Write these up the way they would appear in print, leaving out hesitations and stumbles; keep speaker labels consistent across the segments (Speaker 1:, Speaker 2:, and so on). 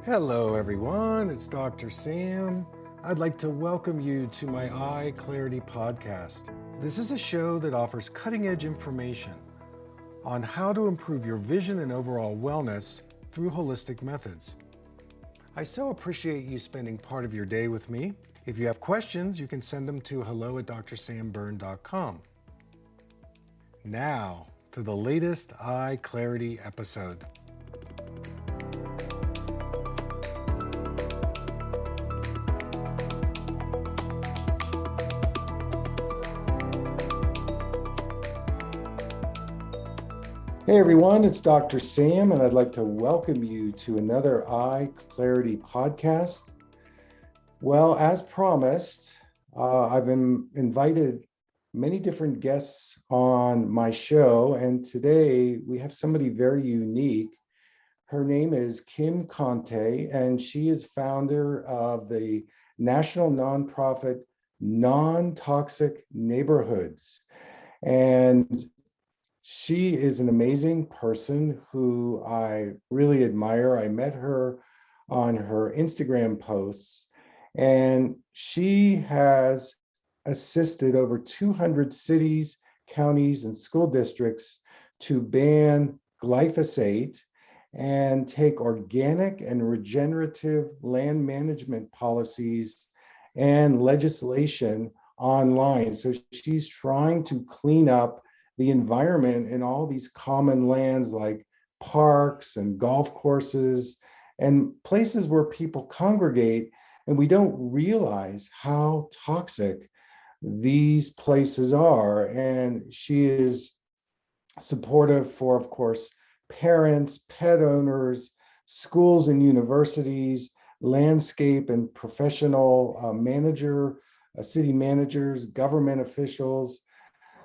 Speaker 1: Hello everyone, it's Dr. Sam. I'd like to welcome you to my EyeClarity Podcast. This is a show that offers cutting-edge information on how to improve your vision and overall wellness through holistic methods. I so appreciate you spending part of your day with me. If you have questions, you can send them to hello@drsambyrne.com. Now, to the latest EyeClarity episode. Hey everyone, it's Dr. Sam, and I'd like to welcome you to another EyeClarity podcast. Well, as promised, I've invited many different guests on my show, and today we have somebody very unique. Her name is Kim Konte, and she is founder of the national nonprofit Non-Toxic Neighborhoods. And she is an amazing person who I really admire. I met her on her Instagram posts, and she has assisted over 200 cities, counties, and school districts to ban glyphosate and take organic and regenerative land management policies and legislation online. So she's trying to clean up the environment in all these common lands like parks and golf courses and places where people congregate, and we don't realize how toxic these places are. And she is supportive for, of course, parents, pet owners, schools and universities, landscape and professional city managers, government officials.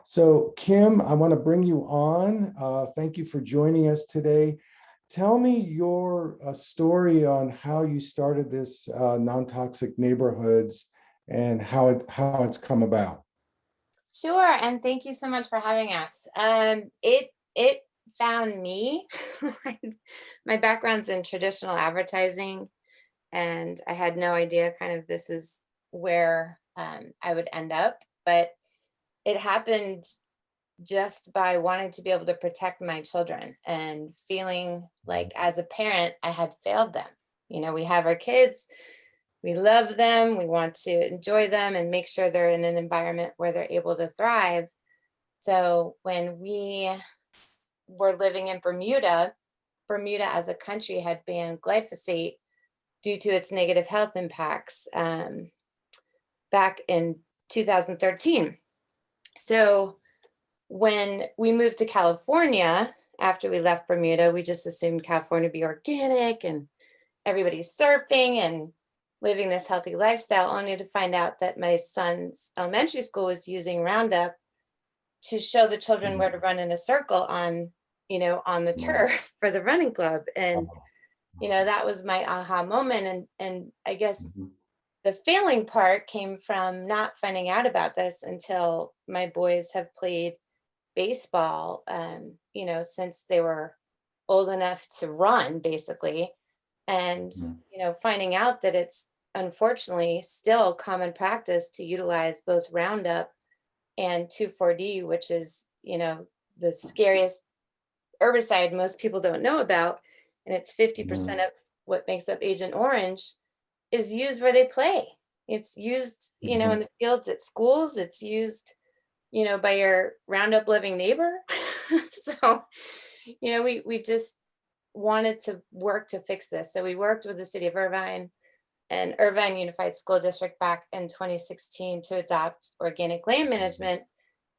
Speaker 1: So, Kim, I want to bring you on. Thank you for joining us today. Tell me your story on how you started this non-toxic neighborhoods and how it's come about.
Speaker 2: Sure, and thank you so much for having us. It found me. My background's in traditional advertising, and I had no idea kind of this is where I would end up, but it happened just by wanting to be able to protect my children and feeling like as a parent, I had failed them. You know, we have our kids, we love them, we want to enjoy them and make sure they're in an environment where they're able to thrive. So when we were living in Bermuda as a country had banned glyphosate due to its negative health impacts back in 2013. So when we moved to California, after we left Bermuda, we just assumed California would be organic and everybody's surfing and living this healthy lifestyle, only to find out that my son's elementary school was using Roundup to show the children where to run in a circle on the turf for the running club. And, that was my aha moment. And I guess the failing part came from not finding out about this until my boys have played baseball, since they were old enough to run, basically. And, finding out that it's unfortunately still common practice to utilize both Roundup and 2,4-D, which is, the scariest herbicide most people don't know about. And it's 50% of what makes up Agent Orange is used where they play. It's used, in the fields at schools. It's used, by your Roundup living neighbor. So, we just wanted to work to fix this. So we worked with the City of Irvine and Irvine Unified School District back in 2016 to adopt organic land management.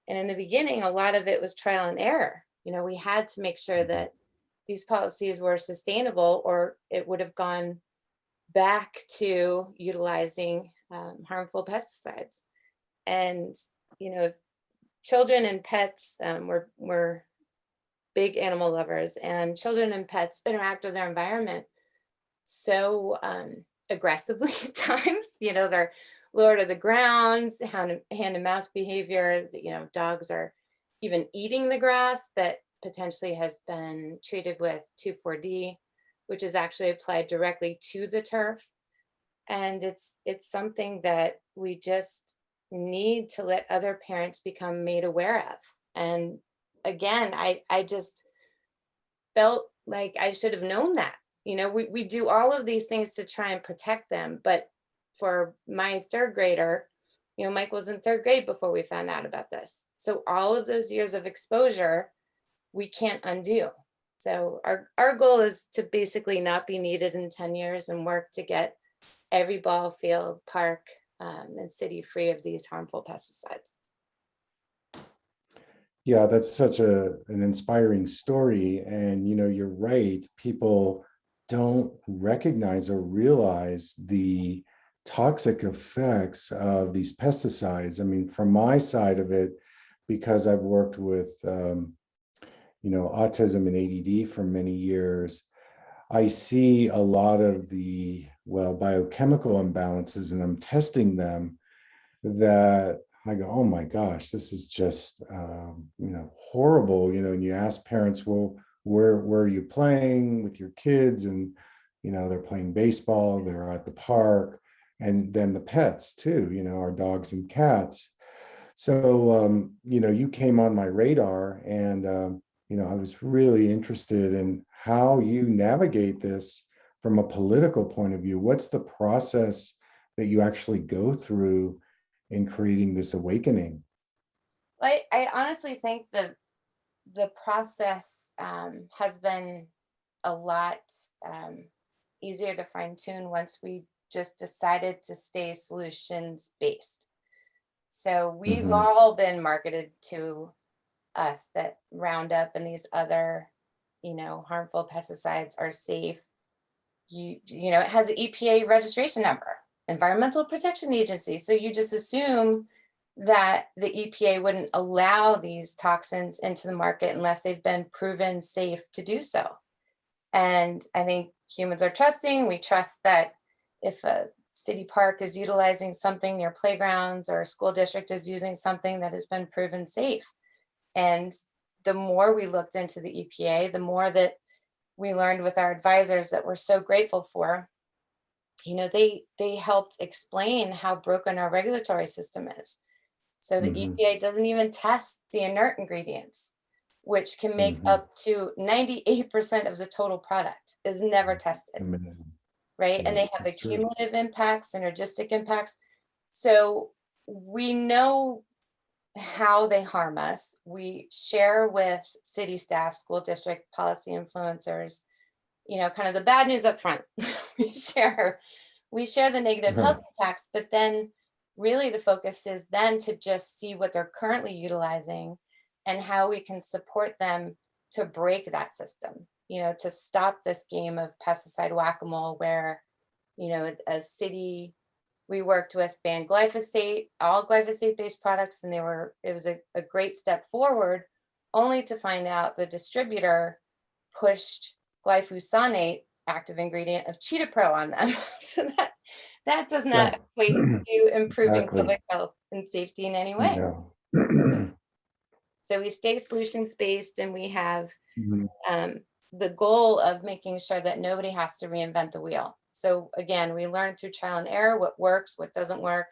Speaker 2: And in the beginning, a lot of it was trial and error. We had to make sure that these policies were sustainable, or it would have gone back to utilizing harmful pesticides. And, children and pets, we're big animal lovers, and children and pets interact with their environment so aggressively at times. They're lower to the ground, hand to mouth behavior. Dogs are even eating the grass that potentially has been treated with 2,4-D, which is actually applied directly to the turf. And it's something that we just need to let other parents become made aware of. And again, I just felt like I should have known that. We do all of these things to try and protect them. But for my third grader, Mike was in third grade before we found out about this. So all of those years of exposure, we can't undo. So our goal is to basically not be needed in 10 years and work to get every ball field, park, and city free of these harmful pesticides.
Speaker 1: Yeah, that's such an inspiring story. And, you're right. People don't recognize or realize the toxic effects of these pesticides. I mean, from my side of it, because I've worked with, autism and ADD for many years, I see a lot of the, biochemical imbalances, and I'm testing them, that I go, oh my gosh, this is just, horrible, and you ask parents, well, where are you playing with your kids? And, they're playing baseball, they're at the park, and then the pets too, our dogs and cats. So, you came on my radar, and, I was really interested in how you navigate this from a political point of view. What's the process that you actually go through in creating this awakening?
Speaker 2: I honestly think the process has been a lot easier to fine tune once we just decided to stay solutions based. So we've
Speaker 1: Hmm.
Speaker 2: all been marketed to us that Roundup and these other, harmful pesticides are safe. It has an EPA registration number, Environmental Protection Agency. So you just assume that the EPA wouldn't allow these toxins into the market unless they've been proven safe to do so. And I think humans are trusting. We trust that if a city park is utilizing something near playgrounds, or a school district is using something that has been proven safe. And the more we looked into the EPA, the more that we learned with our advisors that we're so grateful for, they helped explain how broken our regulatory system is. So the
Speaker 1: Hmm.
Speaker 2: EPA doesn't even test the inert ingredients, which can make
Speaker 1: Hmm.
Speaker 2: up to 98% of the total product, is never tested,
Speaker 1: Amazing.
Speaker 2: right? And
Speaker 1: Yeah,
Speaker 2: they have
Speaker 1: that's true.
Speaker 2: accumulative impacts, synergistic impacts. So we know how they harm us. We share with city staff, school district policy influencers, kind of the bad news up front. we share we share the negative health
Speaker 1: Right.
Speaker 2: impacts, but then really the focus is then to just see what they're currently utilizing and how we can support them to break that system, to stop this game of pesticide whack-a-mole where, a city we worked with banned glyphosate, all glyphosate-based products, and it was a great step forward, only to find out the distributor pushed glyphosate, active ingredient of Cheetah Pro, on them. So that does not
Speaker 1: Yeah.
Speaker 2: equate to improving
Speaker 1: Exactly.
Speaker 2: public health and safety in any way.
Speaker 1: No.
Speaker 2: So we stay solutions based, and we have
Speaker 1: Mhm.
Speaker 2: the goal of making sure that nobody has to reinvent the wheel. So again, we learn through trial and error what works, what doesn't work,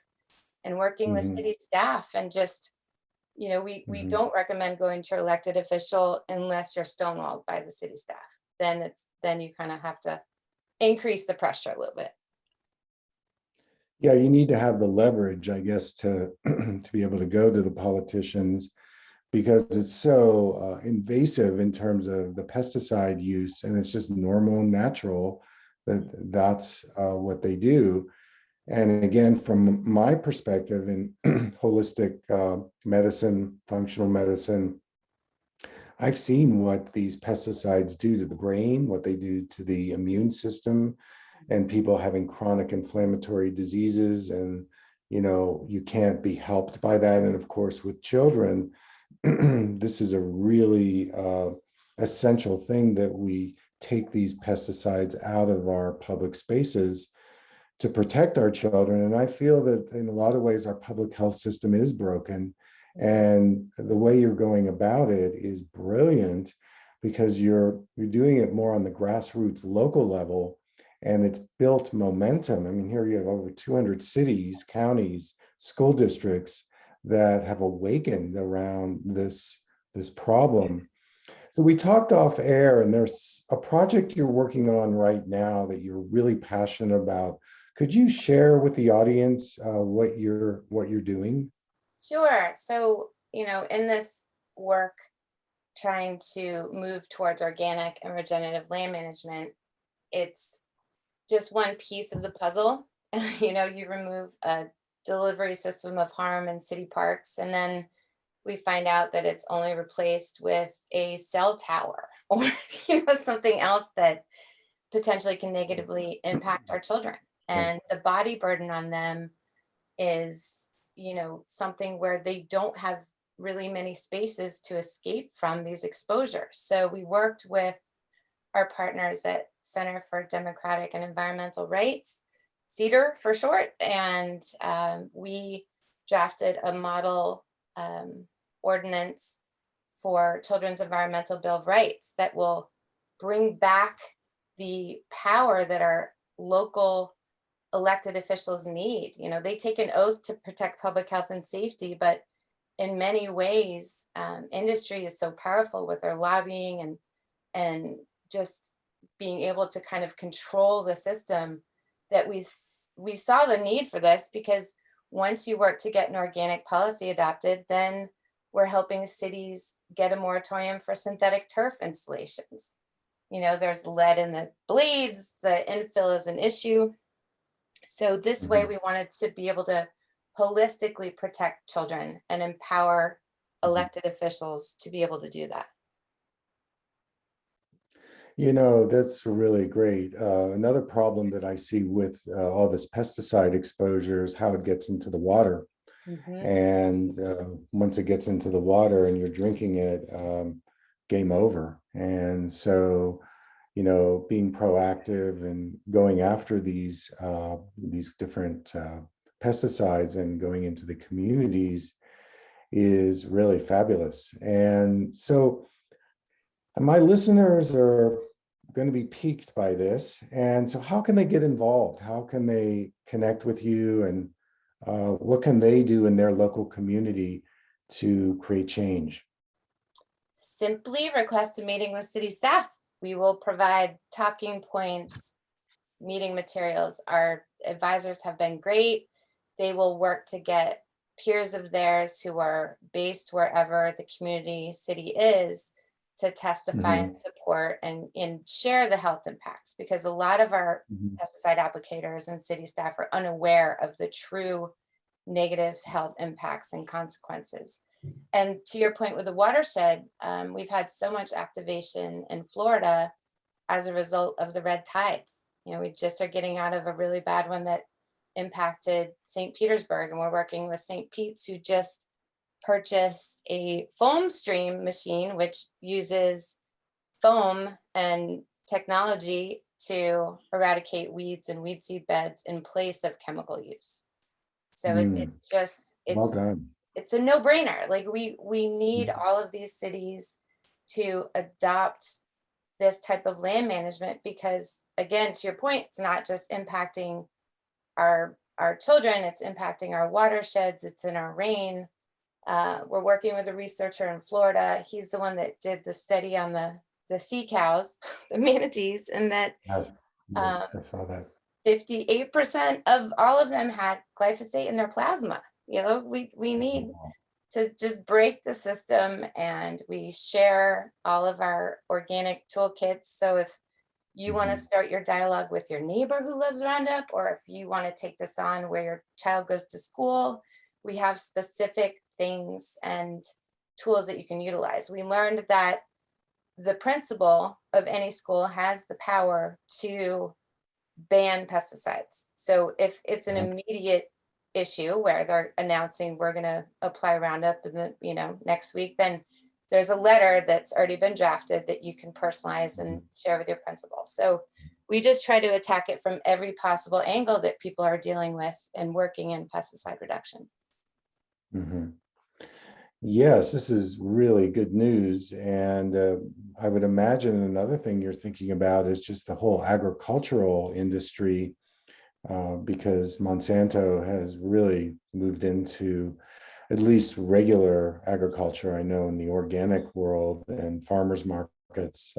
Speaker 2: and working with
Speaker 1: Mhm.
Speaker 2: city staff. And just, we
Speaker 1: Mhm.
Speaker 2: don't recommend going to elected official unless you're stonewalled by the city staff. Then you kind of have to increase the pressure a little bit.
Speaker 1: Yeah, you need to have the leverage, I guess, to to be able to go to the politicians, because it's so invasive in terms of the pesticide use, and it's just normal and natural that's what they do. And again, from my perspective in holistic medicine, functional medicine, I've seen what these pesticides do to the brain, what they do to the immune system, and people having chronic inflammatory diseases. And, you can't be helped by that. And of course, with children, this is a really essential thing, that we take these pesticides out of our public spaces to protect our children. And I feel that in a lot of ways, our public health system is broken. And the way you're going about it is brilliant. because you're doing it more on the grassroots local level, and it's built momentum. I mean, here you have over 200 cities, counties, school districts that have awakened around this problem. So we talked off air, and there's a project you're working on right now that you're really passionate about. Could you share with the audience what you're doing?
Speaker 2: Sure. So, in this work, trying to move towards organic and regenerative land management, it's just one piece of the puzzle. You remove a delivery system of harm in city parks, and then we find out that it's only replaced with a cell tower or something else that potentially can negatively impact our children.
Speaker 1: Right.
Speaker 2: And the body burden on them is, something where they don't have really many spaces to escape from these exposures. So we worked with our partners at Center for Democratic and Environmental Rights, CEDAR for short, and we drafted a model ordinance for Children's Environmental Bill of Rights that will bring back the power that our local elected officials need. They take an oath to protect public health and safety, but in many ways, industry is so powerful with their lobbying and just being able to kind of control the system that we saw the need for this, because once you work to get an organic policy adopted, then we're helping cities get a moratorium for synthetic turf installations. There's lead in the blades, the infill is an issue. So this way
Speaker 1: Mhm,
Speaker 2: we wanted to be able to holistically protect children and empower
Speaker 1: mhm.
Speaker 2: elected officials to be able to do that.
Speaker 1: That's really great. Another problem that I see with all this pesticide exposure is how it gets into the water.
Speaker 2: Mhm.
Speaker 1: And once it gets into the water and you're drinking it, game over. And so, being proactive and going after these different pesticides and going into the communities is really fabulous. And so my listeners are going to be piqued by this. And so, how can they get involved? How can they connect with you? And what can they do in their local community to create change?
Speaker 2: Simply request a meeting with city staff. We will provide talking points, meeting materials. Our advisors have been great. They will work to get peers of theirs who are based wherever the community city is to testify and
Speaker 1: Mhm,
Speaker 2: support and share the health impacts, because a lot of our
Speaker 1: mhm,
Speaker 2: pesticide applicators and city staff are unaware of the true negative health impacts and consequences. And to your point with the watershed, we've had so much activation in Florida as a result of the red tides. We just are getting out of a really bad one that impacted St. Petersburg, and we're working with St. Pete's, who just purchased a foam stream machine, which uses foam and technology to eradicate weeds and weed seed beds in place of chemical use. So
Speaker 1: mm. Well done.
Speaker 2: it's a no-brainer. Like we need
Speaker 1: Mhm,
Speaker 2: all of these cities to adopt this type of land management, because again, to your point, it's not just impacting our children, it's impacting our watersheds, it's in our rain. We're working with a researcher in Florida. He's the one that did the study on the sea cows, the manatees, and that
Speaker 1: yes, yes,
Speaker 2: um,
Speaker 1: I saw that.
Speaker 2: 58% of all of them had glyphosate in their plasma. We need
Speaker 1: Wow.
Speaker 2: to just break the system, and we share all of our organic toolkits. So if you want to
Speaker 1: Mhm,
Speaker 2: start your dialogue with your neighbor who loves Roundup, or if you want to take this on where your child goes to school, we have specific things and tools that you can utilize. We learned that the principal of any school has the power to ban pesticides. So if it's an
Speaker 1: yeah,
Speaker 2: immediate issue where they're announcing we're going to apply Roundup in the next week, then there's a letter that's already been drafted that you can personalize and
Speaker 1: mhm,
Speaker 2: share with your principal. So we just try to attack it from every possible angle that people are dealing with and working in pesticide reduction.
Speaker 1: mhm. Yes, this is really good news. And I would imagine another thing you're thinking about is just the whole agricultural industry, because Monsanto has really moved into at least regular agriculture. I know in the organic world and farmers markets,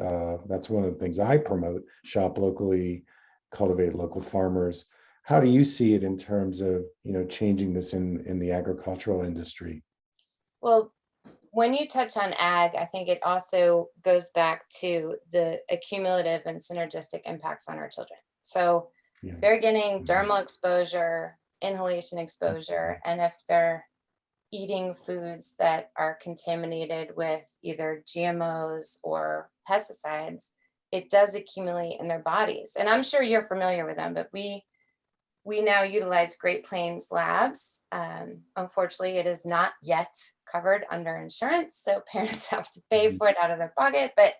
Speaker 1: that's one of the things I promote: shop locally, cultivate local farmers. How do you see it in terms of, changing this in the agricultural industry?
Speaker 2: Well, when you touch on ag, I think it also goes back to the accumulative and synergistic impacts on our children. So
Speaker 1: Yeah.
Speaker 2: they're getting
Speaker 1: Mhm.
Speaker 2: dermal exposure, inhalation exposure, and if they're eating foods that are contaminated with either GMOs or pesticides, it does accumulate in their bodies. And I'm sure you're familiar with them, but we now utilize Great Plains Labs. Unfortunately, it is not yet covered under insurance, so parents have to pay
Speaker 1: Mhm.
Speaker 2: for it out of their pocket. But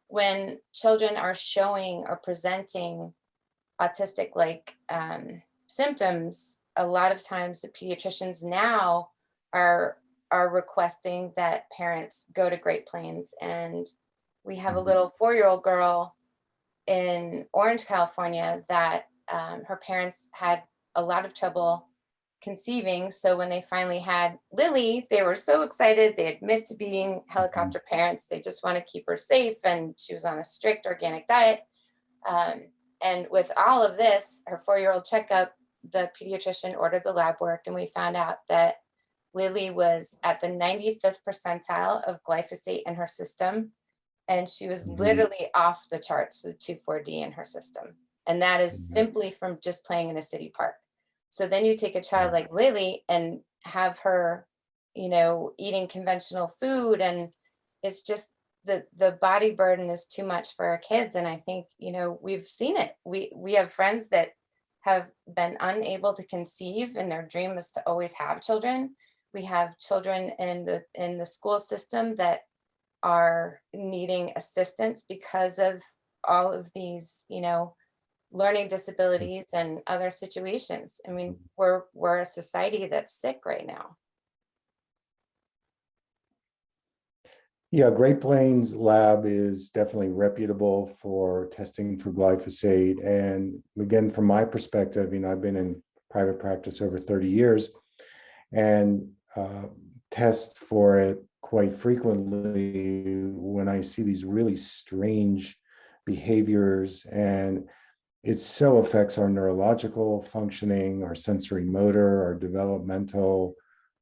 Speaker 2: when children are showing or presenting autistic like symptoms, a lot of times the pediatricians now are are requesting that parents go to Great Plains. And we have a
Speaker 1: Mhm.
Speaker 2: little 4-year-old girl in Orange, California, that her parents had a lot of trouble conceiving. So when they finally had Lily, they were so excited. They admit to being
Speaker 1: Mhm.
Speaker 2: helicopter parents. They just want to keep her safe. And she was on a strict organic diet. Um, and with all of this, her 4-year-old checkup, the pediatrician ordered the lab work, and we found out that Lily was at the 95th percentile of glyphosate in her system, and she was
Speaker 1: Mhm.
Speaker 2: literally off the charts with 2,4-D in her system. And that is
Speaker 1: Mhm.
Speaker 2: simply from just playing in a city park. So then you take a child
Speaker 1: Yeah.
Speaker 2: like Lily and have her, eating conventional food, and it's just the body burden is too much for our kids. And I think, we've seen it. We have friends that have been unable to conceive, and their dream is to always have children. We have children in the school system that are needing assistance because of all of these, learning disabilities and other situations. I mean, we're a society that's sick right now.
Speaker 1: Yeah, Great Plains Lab is definitely reputable for testing for glyphosate. And again, from my perspective, I've been in private practice over 30 years and test for it quite frequently when I see these really strange behaviors. And it so affects our neurological functioning, our sensory motor, our developmental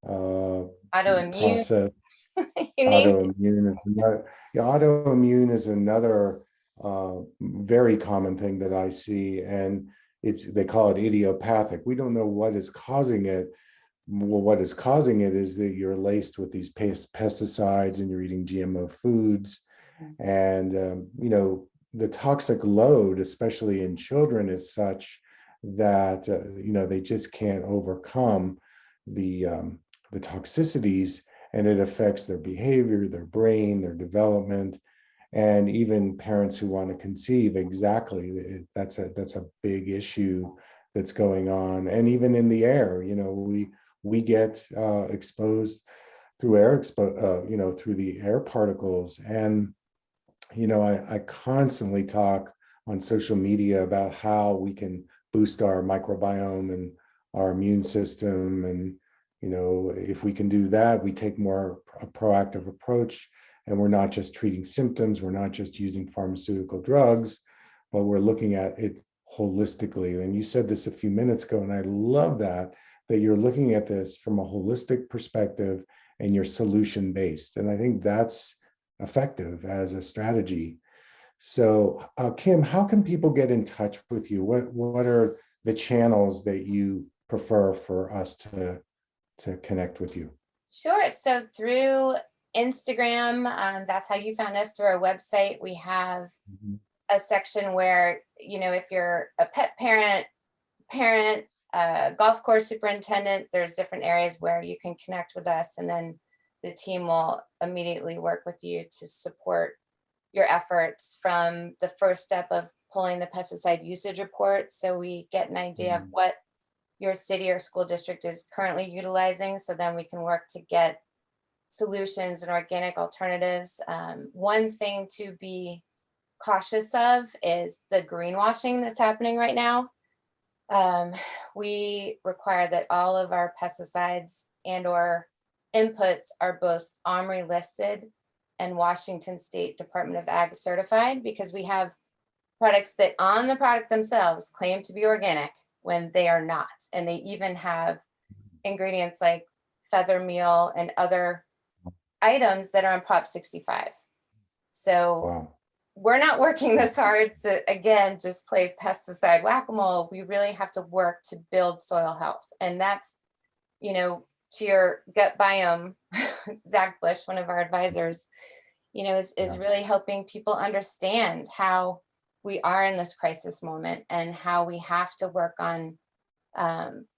Speaker 1: uh,
Speaker 2: Autoimmune,
Speaker 1: process.
Speaker 2: you name it.
Speaker 1: Autoimmune is another, yeah, autoimmune is another very common thing that I see, and they call it idiopathic. We don't know what is causing it. Well, what is causing it is that you're laced with these pesticides and you're eating GMO foods, and the toxic load, especially in children, is such that they just can't overcome the the toxicities, and it affects their behavior, their brain, their development, and even parents who want to conceive. Exactly, that's a big issue that's going on. And even in the air, we get exposed through through the air particles. And I constantly talk on social media about how we can boost our microbiome and our immune system. And, if we can do that, we take more a proactive approach, and we're not just treating symptoms, we're not just using pharmaceutical drugs, but we're looking at it holistically. And you said this a few minutes ago, and I love that you're looking at this from a holistic perspective and you're solution based. And I think that's effective as a strategy. So, Kim, how can people get in touch with you? What are the channels that you prefer for us to connect with you?
Speaker 2: Sure. So through Instagram, that's how you found us. Through our website, we have
Speaker 1: Mhm.
Speaker 2: a section where, if you're a pet parent, golf course superintendent, there's different areas where you can connect with us, and then the team will immediately work with you to support your efforts from the first step of pulling the pesticide usage report. So we get an idea of
Speaker 1: Mhm.
Speaker 2: what your city or school district is currently utilizing. So then we can work to get solutions and organic alternatives. One thing to be cautious of is the greenwashing that's happening right now. We require that all of our pesticides and or inputs are both OMRI listed and Washington State Department of Ag certified, because we have products that on the product themselves claim to be organic when they are not. And they even have ingredients like feather meal and other items that are on Prop 65. So
Speaker 1: Wow.
Speaker 2: we're not working this hard to, again, just play pesticide whack-a-mole. We really have to work to build soil health. And that's, to your gut biome, Zach Bush, one of our advisors, is really helping people understand how we are in this crisis moment and how we have to work on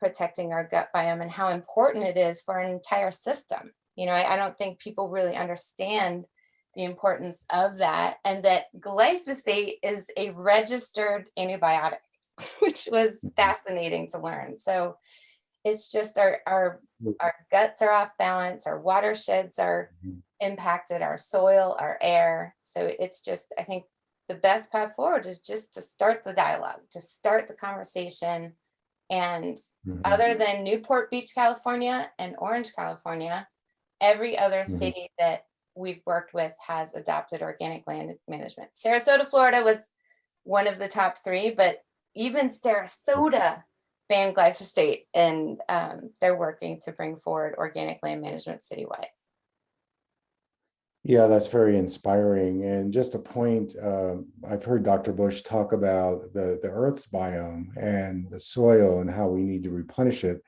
Speaker 2: protecting our gut biome and how important it is for an entire system. I don't think people really understand the importance of that, and that glyphosate is a registered antibiotic, which was fascinating to learn. So it's just our guts are off balance, our watersheds are impacted, our soil, our air. So it's just, I think the best path forward is just to start the dialogue, to start the conversation. And other than Newport Beach, California and Orange, California, every other city that we've worked with has adopted organic land management. Sarasota, Florida was one of the top 3, but even Sarasota banned glyphosate, and they're working to bring forward organic land management citywide.
Speaker 1: Yeah, that's very inspiring. And just a point, I've heard Dr. Bush talk about the Earth's biome and the soil and how we need to replenish it.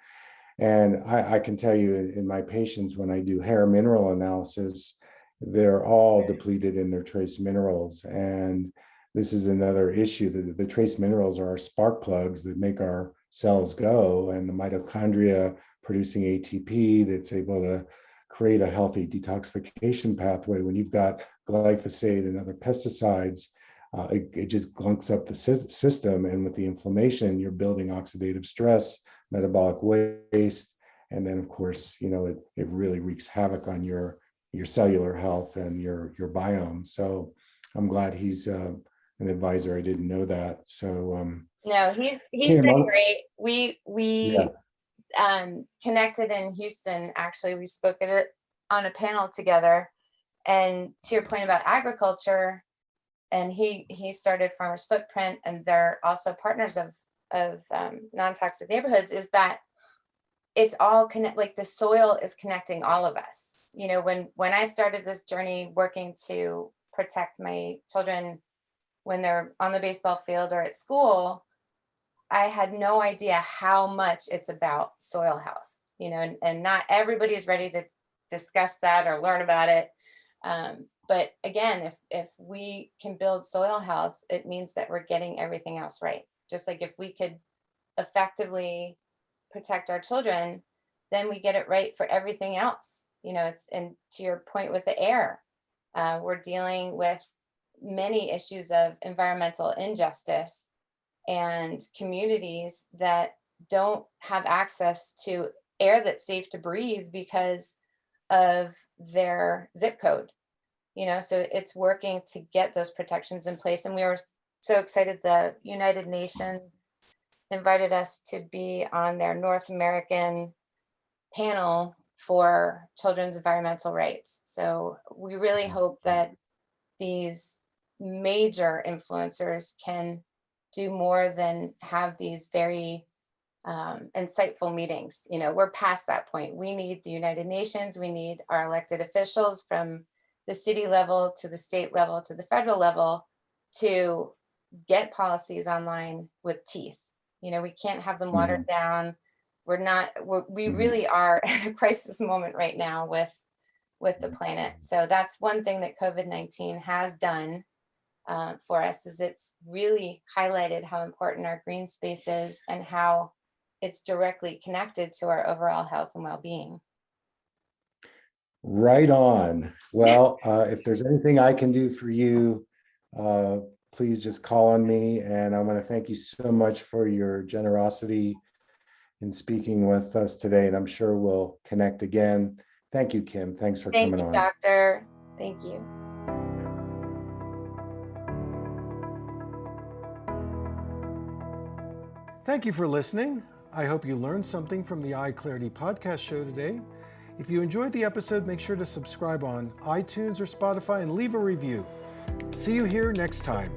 Speaker 1: And I can tell you in my patients, when I do hair mineral analysis, they're all depleted in their trace minerals. And this is another issue. The trace minerals are our spark plugs that make our cells go, and the mitochondria producing ATP that's able to create a healthy detoxification pathway. When you've got glyphosate and other pesticides, it just glunks up the system. And with the inflammation, you're building oxidative stress, metabolic waste. And then, of course, it really wreaks havoc on your cellular health and your biome. So I'm glad he's an advisor. I didn't know that. So
Speaker 2: no, he's been great. We connected in Houston. Actually, we spoke at it on a panel together. And to your point about agriculture, and he started Farmers Footprint, and they're also partners of non-toxic neighborhoods, is that it's all like the soil is connecting all of us. When I started this journey working to protect my children when they're on the baseball field or at school, I had no idea how much it's about soil health, and not everybody is ready to discuss that or learn about it. But again, if we can build soil health, it means that we're getting everything else right. Just like if we could effectively protect our children, then we get it right for everything else. And to your point with the air, we're dealing with many issues of environmental injustice and communities that don't have access to air that's safe to breathe because of their zip code. So it's working to get those protections in place. And we were so excited the United Nations invited us to be on their North American panel for children's environmental rights. So we really hope that these major influencers can do more than have these very insightful meetings. We're past that point. We need the United Nations. We need our elected officials from the city level to the state level to the federal level to get policies online with teeth. We can't have them watered down. We really are at a crisis moment right now with the planet. So that's one thing that COVID-19 has done for us, is it's really highlighted how important our green space is and how it's directly connected to our overall health and well-being.
Speaker 1: Right on. Well, if there's anything I can do for you, please just call on me. And I want to thank you so much for your generosity in speaking with us today. And I'm sure we'll connect again. Thank you, Kim. Thanks for
Speaker 2: Thank
Speaker 1: coming
Speaker 2: you,
Speaker 1: on.
Speaker 2: doctor. Thank you.
Speaker 3: Thank you for listening. I hope you learned something from the EyeClarity Podcast show today. If you enjoyed the episode, make sure to subscribe on iTunes or Spotify and leave a review. See you here next time.